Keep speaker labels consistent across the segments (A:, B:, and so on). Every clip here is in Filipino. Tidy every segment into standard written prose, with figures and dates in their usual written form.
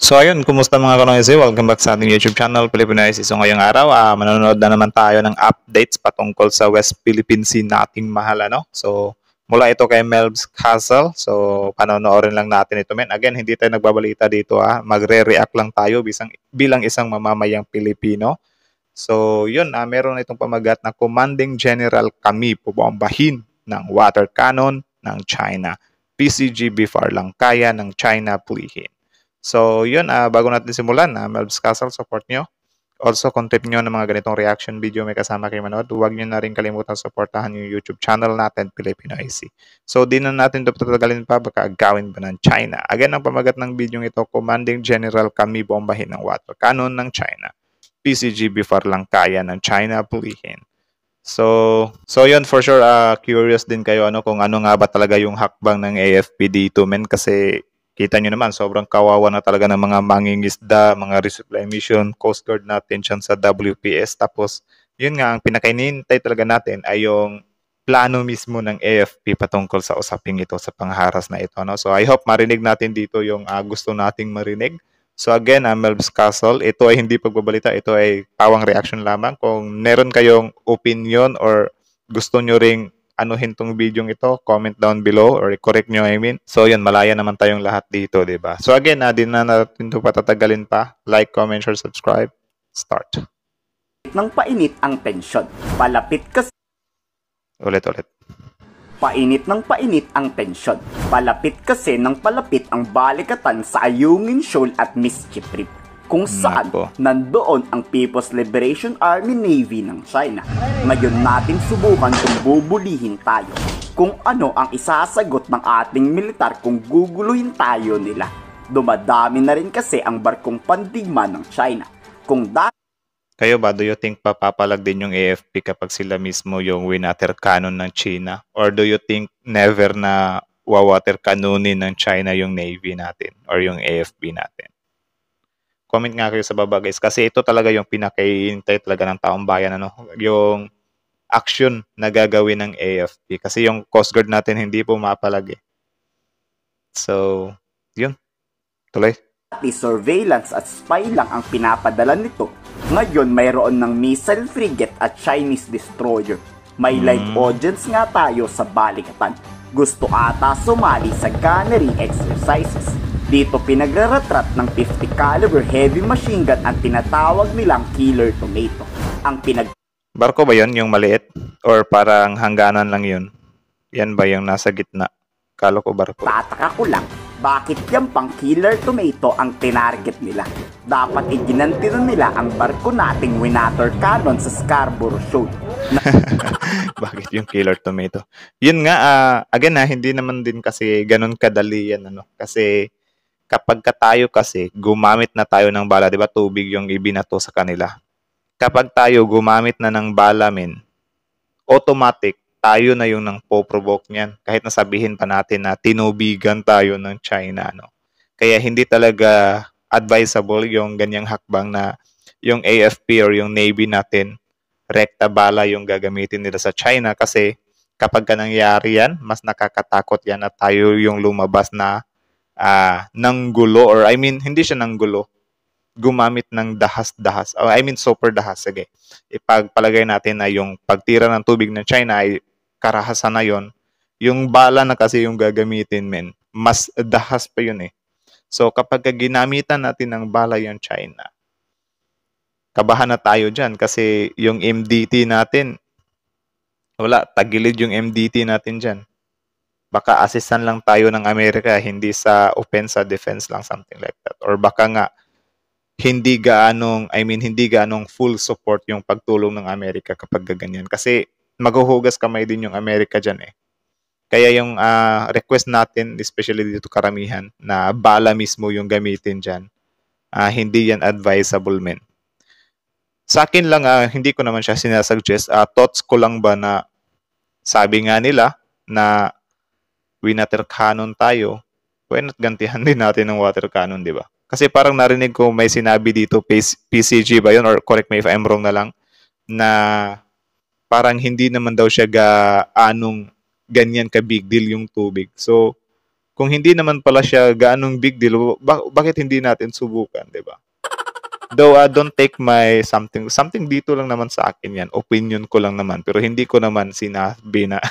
A: So ayun, kumusta mga kanoise? Welcome back sa ating YouTube channel, Pilipinas. So ngayong araw, manonood na naman tayo ng updates patungkol sa West Philippine Sea nating mahal, ano? So mula ito kay Melbs Castle. So panonoorin lang natin ito, men. Again, hindi tayo nagbabalita dito, Magre-react lang tayo bilang isang mamamayang Pilipino. So yun, meron itong pamagat na Commanding General kami pubombahin ng water cannon ng China. PCG Bifar lang kaya ng China pulihin. So, yun, bago natin simulan, Melbs Castle, support nyo. Also, content nyo ng mga ganitong reaction video may kasama kayo manood. Huwag nyo na rin kalimutan supportahan yung YouTube channel natin, Filipino IC. So, di na natin ito patagalin pa, baka agawin ba ng China. Again, ang pamagat ng video ito, Commanding General kami bombahin ng water cannon ng China. PCG Bifar lang kaya ng China pulihin. So yun, for sure, curious din kayo kung ano nga ba talaga yung hakbang ng AFP dito, men, kasi kita nyo naman, sobrang kawawa na talaga ng mga mangingisda, mga resupply mission, Coast Guard natin dyan sa WPS. Tapos, yun nga, ang pinakainintay talaga natin ay yung plano mismo ng AFP patungkol sa usaping ito, sa pangharas na ito. No? So, I hope marinig natin dito yung gusto nating marinig. So again, Melbs Castle, ito ay hindi pagbabalita, ito ay pawang reaction lamang. Kung meron kayong opinion or gusto nyo ring anuhin tong video ito, comment down below or correct nyo, I mean. So yun, malaya naman tayong lahat dito, di ba? So again, di na natin ito patatagalin pa. Like, comment, share, subscribe. Start.
B: Nang painit ang tensyon. Palapit kasi...
A: Ulit.
B: Painit ng painit ang tensyon. Palapit kasi ng palapit ang balikatan sa Ayungin Shoal at Mischief Reef, kung saan nandoon ang People's Liberation Army Navy ng China. Ngayon natin subukan kung bubulihin tayo. Kung ano ang isasagot ng ating militar kung guguluhin tayo nila. Dumadami na rin kasi ang barkong pandigma ng China.
A: Kayo ba, do you think papapalag din yung AFP kapag sila mismo yung water cannon ng China? Or do you think never na water cannonin ng China yung Navy natin or yung AFP natin? Comment nga kayo sa baba, guys, kasi ito talaga yung pinakaihintay talaga ng taong bayan, yung action na gagawin ng AFP, kasi yung Coast Guard natin hindi pumapalag eh. So, yun. Tuloy.
B: Surveillance at spy lang ang pinapadala nito. Ngayon mayroon ng missile frigate at Chinese destroyer. May live audience nga tayo sa balikatan. Gusto ata sumali sa gunnery exercises. Dito pinagraratrat ng 50 caliber heavy machine gun ang tinatawag nilang Killer Tomato.
A: Barko ba yun, yung maliit? Or parang hangganan lang yun? Yan ba yung nasa gitna? Kala ko barko.
B: Tataka ko lang, bakit yan pang Killer Tomato ang tinarget nila? Dapat iginanti nila ang barko nating water cannon sa Scarborough Shoal.
A: Bakit yung Killer Tomato? Yun nga, again hindi naman din kasi ganun kadali yan, Kasi kapag tayo kasi gumamit na tayo ng bala, di ba, tubig yung ibinato sa kanila. Kapag tayo gumamit na ng bala, automatic, tayo na yung nang po-provoke niyan. Kahit nasabihin pa natin na tinubigan tayo ng China, Kaya hindi talaga advisable yung ganyang hakbang na yung AFP or yung Navy natin, rekta bala yung gagamitin nila sa China, kasi kapag nangyari yan, mas nakakatakot yan at tayo yung lumabas na nanggulo, or I mean, hindi siya nanggulo, gumamit ng dahas-dahas. I mean, super dahas. Sige. Ipagpalagay natin na yung pagtira ng tubig ng China ay karahasan na yon. Yung bala na kasi yung gagamitin, mas dahas pa yun eh. So, kapag ginamitan natin ng bala yung China, kabahan na tayo dyan kasi yung MDT natin, wala, tagilid yung MDT natin dyan. Baka assistan lang tayo ng Amerika, hindi sa offense, defense lang, something like that. Or baka nga, hindi gaanong full support yung pagtulong ng Amerika kapag ganyan. Kasi maghuhugas kamay din yung Amerika dyan eh. Kaya yung request natin, especially dito karamihan, na bala mismo yung gamitin dyan, hindi yan advisable, men. Sa akin lang, hindi ko naman siya sinasuggest. Thoughts ko lang ba na sabi nga nila na water cannon tayo, why not gantihan din natin ng water cannon, di ba? Kasi parang narinig ko may sinabi dito, PCG ba yun? Or correct me if I'm wrong na lang, na parang hindi naman daw siya ganyan ka big deal yung tubig. So, Kung hindi naman pala siya gaanong big deal, bakit hindi natin subukan, 'di ba? Though don't take my something dito lang naman sa akin 'yan. Opinion ko lang naman pero hindi ko naman sinabi na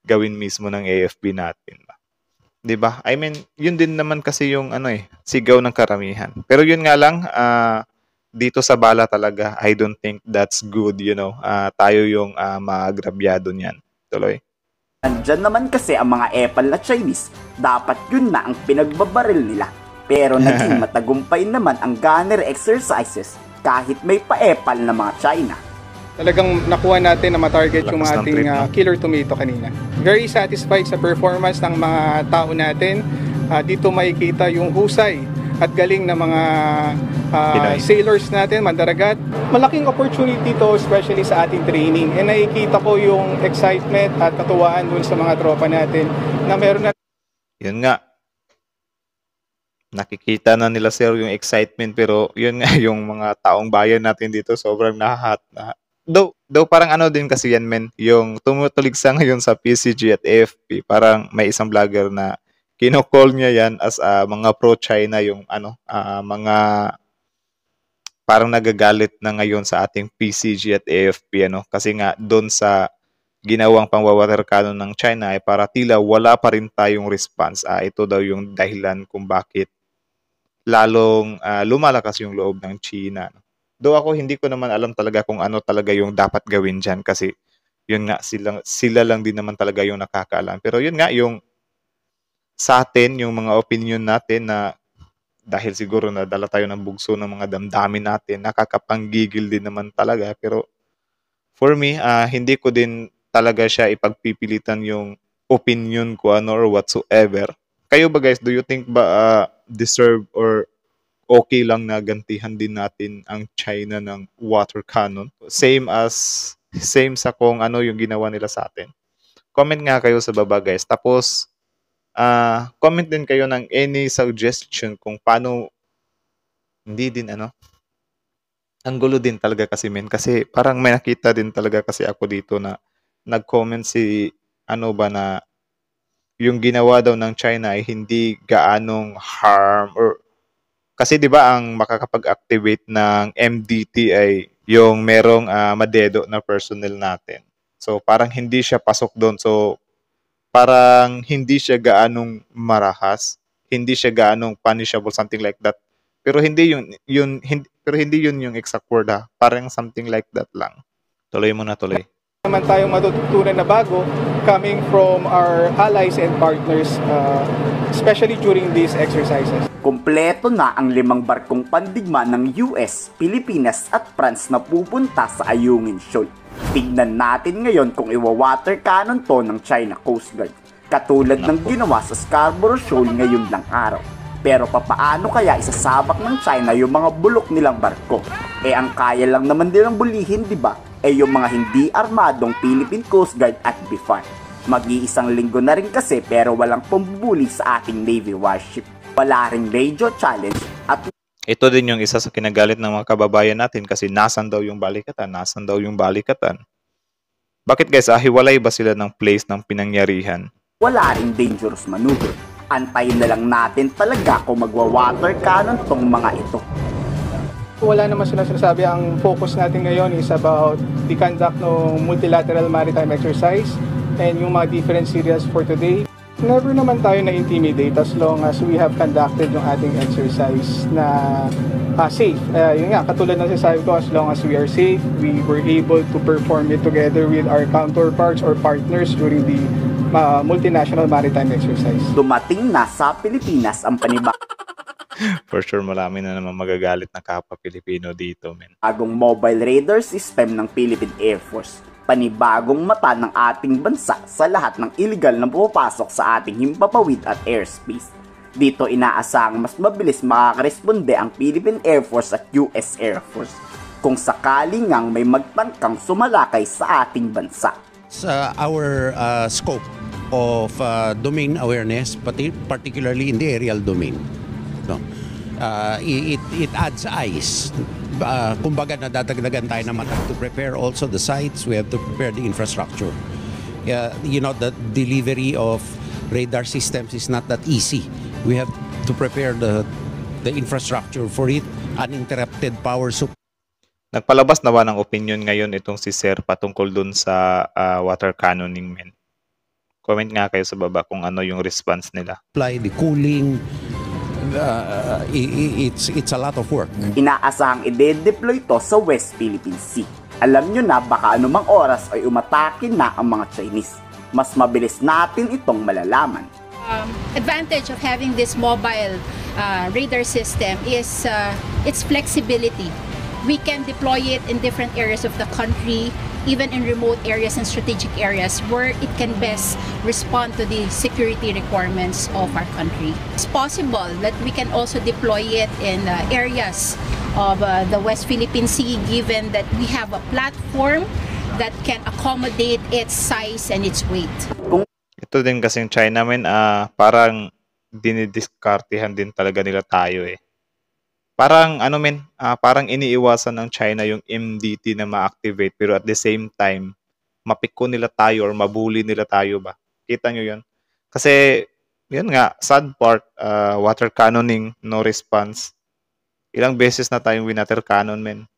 A: gawin mismo ng AFP natin. 'Di ba? I mean, yun din naman kasi yung sigaw ng karamihan. Pero yun nga lang dito sa bala talaga, I don't think that's good, tayo yung maagrabyado niyan. Tuloy.
B: Andyan naman kasi ang mga epal na Chinese, dapat yun na ang pinagbabaril nila. Pero naging matagumpay naman ang gunner exercises kahit may pa-epal na mga China.
C: Talagang nakuha natin na matarget yung
A: Lakas ng
C: ating
A: trip, no?
C: killer tomato kanina. Very satisfied sa performance ng mga tao natin. Dito makikita yung husay at galing ng mga sailors natin, mandaragat. Malaking opportunity to, especially sa ating training. And nakikita ko yung excitement at katuwaan dun sa mga tropa natin na meron na.
A: Yun nga. Nakikita na nila sir yung excitement pero yun nga yung mga taong bayan natin dito sobrang nahahat na. Though parang din kasi yan men, yung tumutulig sa ngayon sa PCG at AFP, parang may isang vlogger na kinocall niya yan as mga pro-China yung mga parang nagagalit na ngayon sa ating PCG at AFP kasi nga doon sa ginawang pangwawater cannon ng China ay para tila wala pa rin tayong response. Ito daw yung dahilan kung bakit lalong lumalakas yung loob ng China. Though ako hindi ko naman alam talaga kung ano talaga yung dapat gawin dyan kasi yun nga sila lang din naman talaga yung nakakaalam. Pero yun nga yung sa atin, yung mga opinion natin na dahil siguro nadala tayo ng bugso ng mga damdamin natin, nakakapanggigil din naman talaga. Pero for me, hindi ko din talaga siya ipagpipilitan yung opinion ko or whatsoever. Kayo ba guys, do you think ba deserve or okay lang na gantihan din natin ang China ng water cannon? Same sa kung ano yung ginawa nila sa atin. Comment nga kayo sa baba guys. Tapos, comment din kayo ng any suggestion kung paano hindi din ang gulo din talaga kasi men. Kasi parang may nakita din talaga kasi ako dito na nag-comment si na yung ginawa daw ng China ay hindi gaanong harm or kasi 'di ba ang makakapag-activate ng MDT ay yung merong madedo na personnel natin. So parang hindi siya pasok doon. So parang hindi siya gaanong marahas, hindi siya gaanong punishable, something like that. Pero hindi yun yung exact word Parang something like that lang. Tuloy mo na, tuloy.
C: Naman tayong matututunan na bago coming from our allies and partners, especially during these exercises.
B: Kumpleto na ang 5 barkong pandigma ng US, Pilipinas at France na pupunta sa Ayungin Shoal. Tignan natin ngayon kung iwa-water cannon to ng China Coast Guard, katulad ng ginawa sa Scarborough Shoal ngayon lang araw. Pero papaano kaya isasabak ng China yung mga bulok nilang barko? Ang kaya lang naman nilang bulihin, di ba? Yung mga hindi armadong Philippine Coast Guard at BIFAR. Mag-iisang linggo na rin kasi pero walang pambubuli sa ating Navy warship. Wala ring radio challenge at
A: ito din yung isa sa kinagalit ng mga kababayan natin kasi nasan daw yung balikatan. Bakit guys, hiwalay ba sila ng place ng pinangyarihan?
B: wala ring dangerous maneuver. Antayin na lang natin talaga kung magwa-water cannon tong mga ito.
C: Wala naman sila sinasabi. Ang focus natin ngayon is about the conduct ng multilateral maritime exercise and yung mga different series for today. Never naman tayo na-intimidate as long as we have conducted yung ating exercise na safe. Yun nga, katulad ng sinasabi ko, as long as we are safe, we were able to perform it together with our counterparts or partners during the multinational maritime exercise.
B: Dumating na sa Pilipinas ang
A: For sure, marami na naman magagalit na kapwa Pilipino dito, men.
B: panibagong mobile radar system ng Philippine Air Force. Panibagong mata ng ating bansa sa lahat ng illegal na pumapasok sa ating himpapawid at airspace. Dito inaasahang mas mabilis makakaresponde ang Philippine Air Force at US Air Force kung sakali ngang may magtangkang sumalakay sa ating bansa.
D: Sa our scope of domain awareness, particularly in the aerial domain. No. It adds eyes. Kumbaga nadadagdagan tayo naman to prepare also the sites, we have to prepare the infrastructure. The delivery of radar systems is not that easy. We have to prepare the infrastructure for it, uninterrupted power supply.
A: Nagpalabas na ba ng opinion ngayon itong si Sir patungkol dun sa water cannoning, men? Comment nga kayo sa baba kung ano yung response nila.
D: The cooling, it's a lot of work.
B: Inaasahang ide-deploy to sa West Philippine Sea. Alam nyo na baka anumang oras ay umatake na ang mga Chinese. Mas mabilis natin itong malalaman.
E: Advantage of having this mobile radar system is its flexibility. We can deploy it in different areas of the country, even in remote areas and strategic areas where it can best respond to the security requirements of our country. It's possible that we can also deploy it in areas of the West Philippine Sea, given that we have a platform that can accommodate its size and its weight.
A: Ito din kasing China, men, parang dinidiskartihan din talaga nila tayo eh. Parang ano men, parang iniiwasan ng China yung MDT na ma-activate pero at the same time, mapiko nila tayo or mabuli nila tayo ba? Kita nyo yun? Kasi, yun nga, sad part, water cannoning, no response. Ilang beses na tayong winater cannon, men.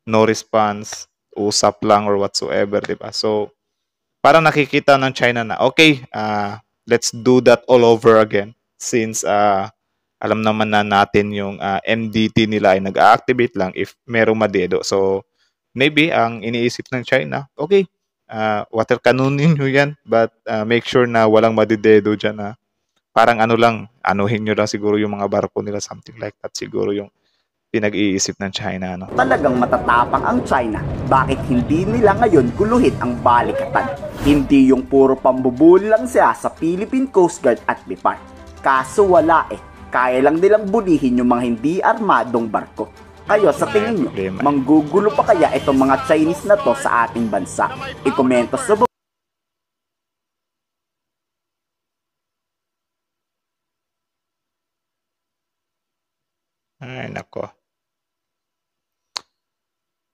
A: No response, usap lang or whatsoever, di ba? So, parang nakikita ng China na, okay, let's do that all over again since alam naman na natin yung MDT nila ay nag-activate lang if merong madedo. So, maybe ang iniisip ng China, okay, water cannonin nyo yan, but make sure na walang madidedo dyan na parang ano lang, anuhin nyo lang siguro yung mga barko nila, something like that siguro yung pinag-iisip ng China. No?
B: Talagang matatapang ang China. Bakit hindi nila ngayon guluhin ang balikatan? Hindi yung puro pambubuli lang siya sa Philippine Coast Guard at BIPAR. Kaso wala eh. Kaya lang nilang bulihin yung mga hindi armadong barko. Kayo, sa tingin nyo, manggugulo pa kaya itong mga Chinese na to sa ating bansa? I-komento sa baba.
A: Ay, nako.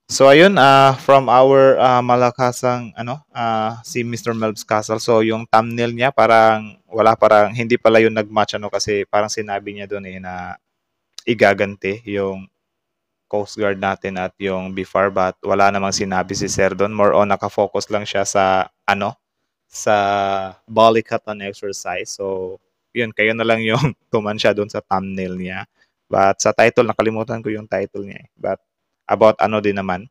A: So ayun, from our malakasang si Mr. Melbs Castle. So yung thumbnail niya parang hindi pala yung nagmatch kasi parang sinabi niya doon na igaganti yung Coast Guard natin at yung BIFAR, but wala namang sinabi si Sir doon. More on nakafocus lang siya sa sa balikatan exercise. So yun, kayo na lang yung tumansya doon sa thumbnail niya. But sa title, nakalimutan ko yung title niya. But about din naman.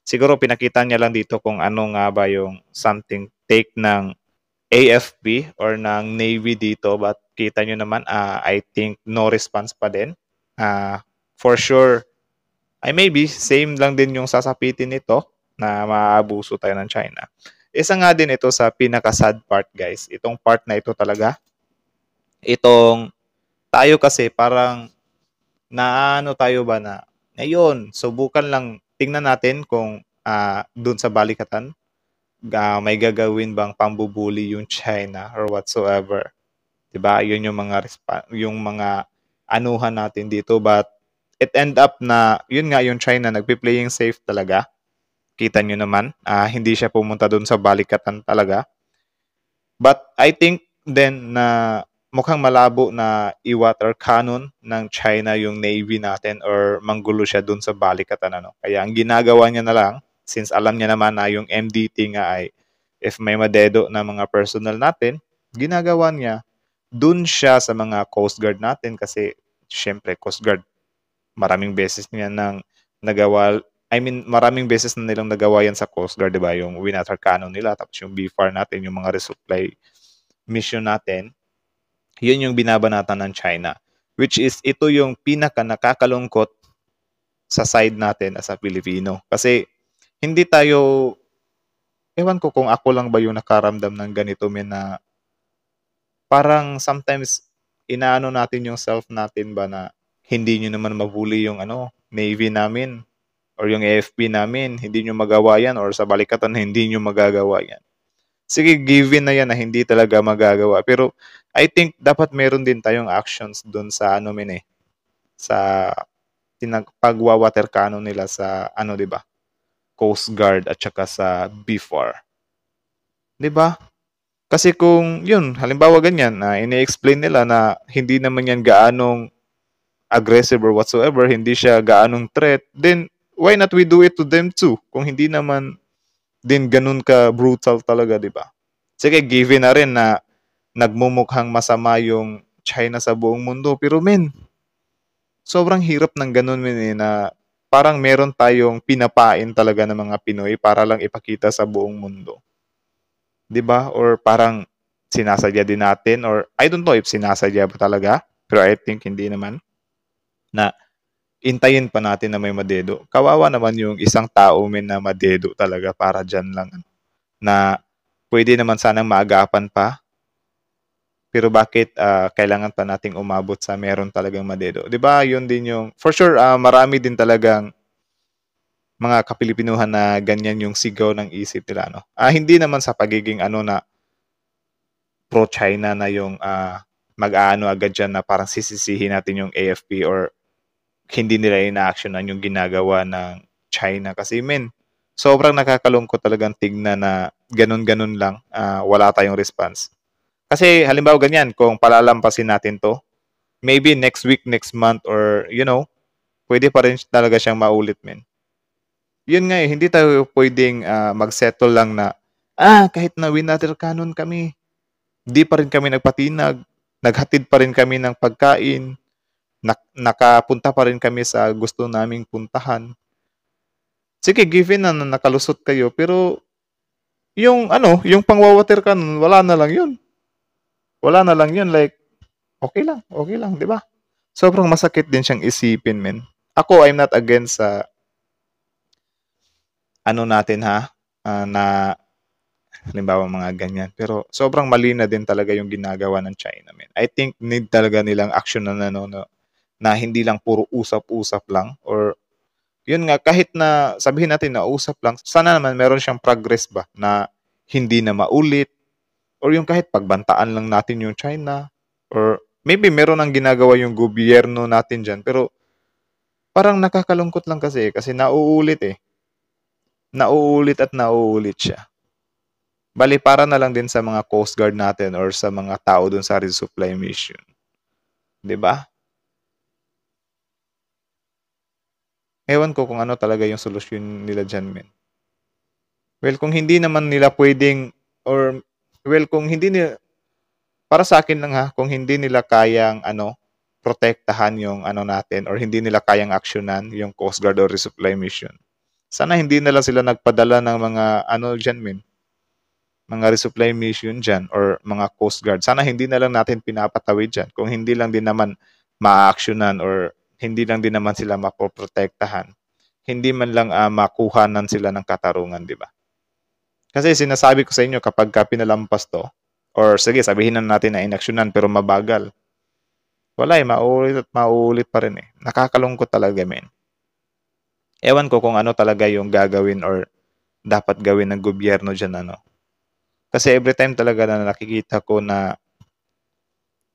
A: Siguro pinakita niya lang dito kung ano nga ba yung something take ng AFP or ng Navy dito. But kita nyo naman, I think no response pa din. For sure, maybe same lang din yung sasapitin nito na maabuso tayo ng China. Isa nga din ito sa pinaka-sad part, guys. Itong part na ito talaga. Itong tayo kasi parang tayo ba na ngayon, subukan lang, tingnan natin kung dun sa balikatan, may gagawin bang pambubuli yung China or whatsoever. Diba? Yun yung mga anuhan natin dito. But it end up na, yun nga yung China, nagpi-playing safe talaga. Kita nyo naman, hindi siya pumunta dun sa balikatan talaga. But I think then na mukhang malabo na i-water cannon ng China yung Navy natin or manggulo siya dun sa balikatan. Kaya ang ginagawa niya na lang, since alam niya naman na yung MDT nga ay if may madedo na mga personnel natin, ginagawa niya dun siya sa mga Coast Guard natin kasi syempre Coast Guard, maraming beses niya nang nagawa, maraming beses na nilang nagawa yan sa Coast Guard, diba? Yung winater cannon nila, tapos yung BFAR natin, yung mga resupply mission natin, yun yung binabanatan ng China. Which is, ito yung pinaka nakakalungkot sa side natin as a Pilipino. Kasi, hindi tayo, ewan ko kung ako lang ba yung nakaramdam ng ganito, na parang sometimes, inaano natin yung self natin ba na hindi nyo naman mabuli yung Navy namin or yung AFP namin, hindi nyo magawa yan or sa balikatan, hindi nyo magagawa yan. Sige, given na yan na hindi talaga magagawa. Pero I think dapat meron din tayong actions dun sa sa pagwa-water cannon nila sa diba? Coast Guard at saka sa BIFAR. Diba? Kasi kung yun, halimbawa ganyan, ini-explain nila na hindi naman yan gaanong aggressive or whatsoever, hindi siya gaanong threat, then why not we do it to them too? Kung hindi naman din ganun ka brutal talaga, di ba? Sige, given na rin na nagmumukhang masama yung China sa buong mundo. Pero men, sobrang hirap ng ganun men na parang meron tayong pinapain talaga ng mga Pinoy para lang ipakita sa buong mundo. 'Di ba? Or parang sinasadya din natin, or I don't know if sinasadya ba talaga, pero I think hindi naman, na intayin pa natin na may madedo. Kawawa naman yung isang tao men na madedo talaga para dyan lang, na pwede naman sanang maagapan pa. Pero bakit kailangan pa nating umabot sa meron talagang madedo? 'Di ba? Yun din yung for sure marami din talagang mga Kapilipinuhan na ganyan yung sigaw ng isip nila, no. Hindi naman sa pagiging na pro-China na yung mag-aano agad dyan na parang sisisihin natin yung AFP or hindi nila ina-actionan yung ginagawa ng China. Kasi men, sobrang nakakalungkot talagang tignan na ganun-ganun lang, wala tayong response. Kasi halimbawa ganyan, kung palalampasin natin to, maybe next week, next month, or pwede pa rin talaga siyang maulit, men. Yun nga hindi tayo pwedeng mag-settle lang na, kahit na winwater cannon kami, di pa rin kami nagpatinag, naghatid pa rin kami ng pagkain, nakapunta pa rin kami sa gusto naming puntahan. Sige, given na nakalusot kayo, pero yung pang-water cannon, wala na lang yun. Wala na lang yun, like, okay lang, di ba? Sobrang masakit din siyang isipin, men. Ako, I'm not against sa natin na halimbawa mga ganyan. Pero sobrang mali na din talaga yung ginagawa ng China, men. I think need talaga nilang action na hindi lang puro usap-usap lang, or yun nga, kahit na sabihin natin na usap lang, sana naman meron siyang progress ba na hindi na maulit, or yung kahit pagbantaan lang natin yung China, or maybe meron ang ginagawa yung gobyerno natin dyan, pero parang nakakalungkot lang kasi nauulit nauulit at nauulit siya. Bali, para na lang din sa mga Coast Guard natin or sa mga tao dun sa resupply mission. 'Di ba? Ewan ko kung ano talaga yung solusyon nila dyan, men. Well, kung hindi naman nila pwedeng, or kung hindi nila, para sa akin lang kung hindi nila kayang protektahan yung natin, or hindi nila kayang aksyonan yung Coast Guard or resupply mission, sana hindi na lang sila nagpadala ng mga dyan, men. Mga resupply mission dyan or mga Coast Guard. Sana hindi na lang natin pinapatawid dyan. Kung hindi lang din naman ma-actionan or hindi lang din naman sila mapoprotektahan, hindi man lang makuhanan sila ng katarungan, di ba? Kasi sinasabi ko sa inyo, kapag pinalampas to, or sige, sabihin na natin na inaksyonan pero mabagal, wala mauulit at mauulit pa rin . Nakakalungkot talaga, men. Ewan ko kung ano talaga yung gagawin or dapat gawin ng gobyerno dyan, Kasi every time talaga na nakikita ko na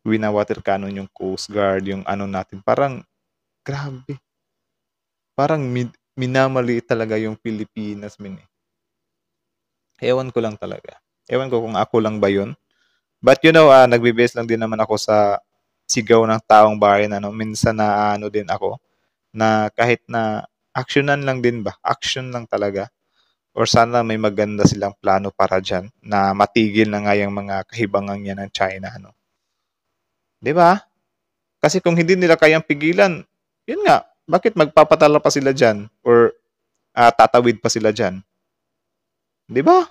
A: wina-water cannon yung Coast Guard, yung natin, parang grabe. Parang minamaliit talaga yung Pilipinas, men. Ewan ko lang talaga. Ewan ko kung ako lang ba yun. But nagbe-base lang din naman ako sa sigaw ng taong bayan. Minsan na din ako na kahit na actionan lang din ba? Action lang talaga. Or sana may maganda silang plano para dyan na matigil na nga yung mga kahibangan niya ng China. Di ba? Kasi kung hindi nila kayang pigilan, yun nga, bakit magpapatala pa sila dyan? Or tatawid pa sila dyan? Di ba?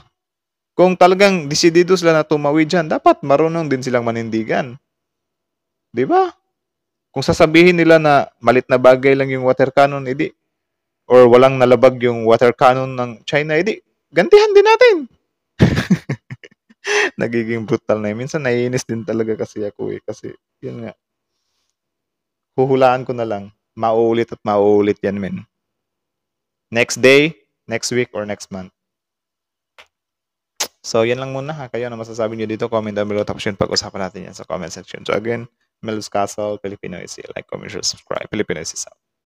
A: Kung talagang desidido sila na tumawid dyan, dapat marunong din silang manindigan. Di ba? Kung sasabihin nila na malit na bagay lang yung water cannon, edi, or walang nalabag yung water cannon ng China, edi, gantihan din natin. Nagiging brutal na. Minsan naiinis din talaga kasi ako . Kasi, yun nga. Huhulaan ko na lang. Mauulit at mauulit yan, men. Next day, next week, or next month. So, yan lang muna . Kayo na masasabi nyo dito. Comment down below. Tapos yun, pag-usapan natin yan sa comment section. So, again, Mel's Castle, Filipino is here. Like, comment, share, subscribe. Filipino is out.